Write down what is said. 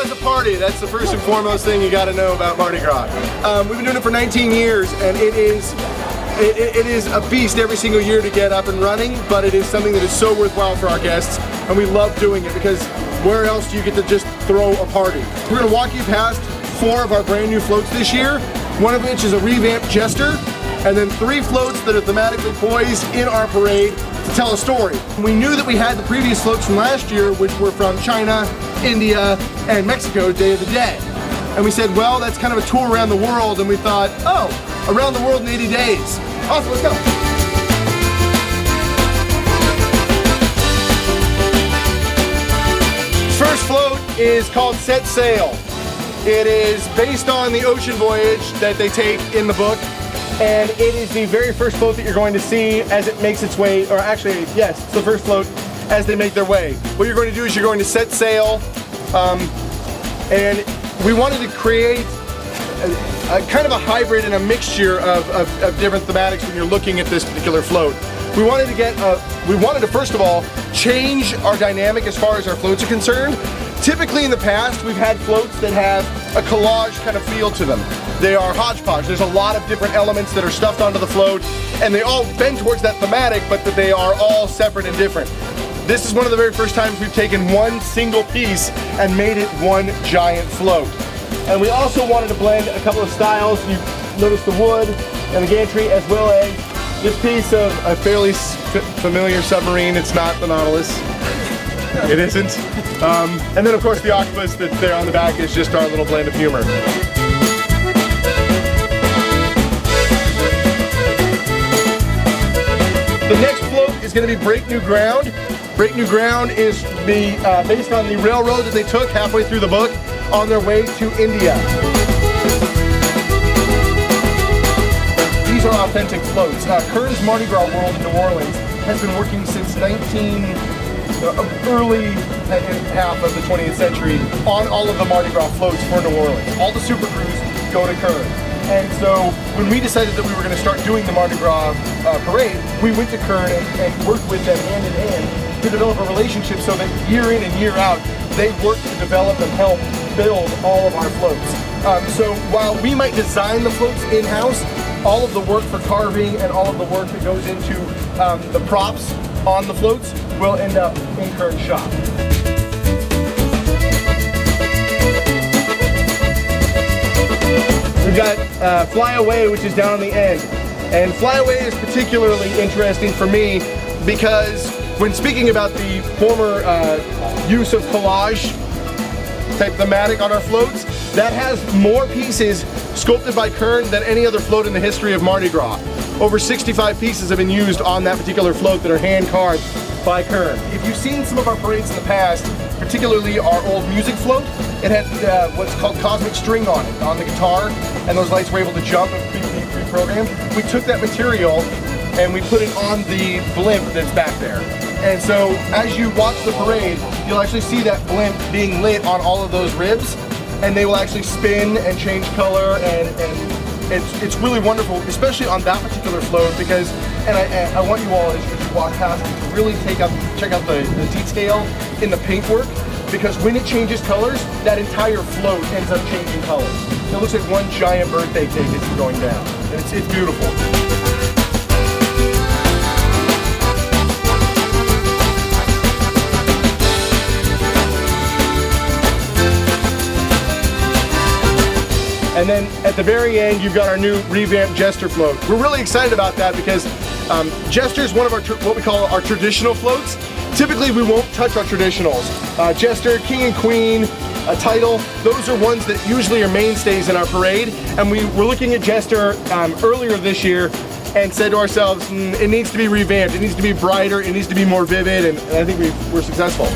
Gras is a party. That's the first and foremost thing you got to know about Mardi Gras. We've been doing it for 19 years, and it is a beast every single year to get up and running, but it is something that is so worthwhile for our guests, and we love doing it because where else do you get to just throw a party? We're going to walk you past 4 of our brand new floats this year, one of which is a revamped Jester, and then 3 floats that are thematically poised in our parade to tell a story. We knew that we had the previous floats from last year, which were from China, India, and Mexico, Day of the Dead. And we said, well, that's kind of a tour around the world, and we thought, oh, around the world in 80 days. Awesome, let's go. First float is called Set Sail. It is based on the ocean voyage that they take in the book, and it is the very first float that you're going to see as it makes its way, or actually, yes, it's the first float as they make their way. What you're going to do is you're going to set sail, and we wanted to create a kind of a hybrid and a mixture of different thematics when you're looking at this particular float. We wanted to first of all change our dynamic as far as our floats are concerned. Typically in the past, we've had floats that have a collage kind of feel to them. They are hodgepodge. There's a lot of different elements that are stuffed onto the float, and they all bend towards that thematic, but that they are all separate and different. This is one of the very first times we've taken one single piece and made it one giant float. And we also wanted to blend a couple of styles. You notice the wood and the gantry, as well as this piece of a fairly familiar submarine. It's not the Nautilus. It isn't. And then of course the octopus that's there on the back is just our little blend of humor. The next float is going to be Break New Ground. Break New Ground is based on the railroad that they took halfway through the book on their way to India. These are authentic floats. Kern's Mardi Gras World in New Orleans has been working since early half of the 20th century on all of the Mardi Gras floats for New Orleans. All the super crews go to Kern. And so when we decided that we were going to start doing the Mardi Gras parade, we went to Kern and worked with them hand in hand to develop a relationship so that year in and year out, they work to develop and help build all of our floats. So while we might design the floats in-house, all of the work for carving and all of the work that goes into the props on the floats will end up in Kern's shop. We've got Fly Away, which is down on the end. And Fly Away is particularly interesting for me because when speaking about the former use of collage type thematic on our floats, that has more pieces sculpted by Kern than any other float in the history of Mardi Gras. Over 65 pieces have been used on that particular float that are hand carved by Kern. If you've seen some of our parades in the past, particularly our old music float, it had what's called cosmic string on it, on the guitar, and those lights were able to jump and be pre-programmed. We took that material and we put it on the blimp that's back there. And so as you watch the parade, you'll actually see that blimp being lit on all of those ribs, and they will actually spin and change color, and it's really wonderful, especially on that particular float, because, and I want you all, as you walk past it, to really check out the detail in the paintwork, because when it changes colors, that entire float ends up changing colors. It looks like one giant birthday cake as you're going down, and it's beautiful. And then at the very end, you've got our new revamped Jester float. We're really excited about that because Jester is one of our what we call our traditional floats. Typically, we won't touch our traditionals. Jester, King and Queen, a title, those are ones that usually are mainstays in our parade. And we were looking at Jester earlier this year and said to ourselves, it needs to be revamped, it needs to be brighter, it needs to be more vivid, and I think we're successful.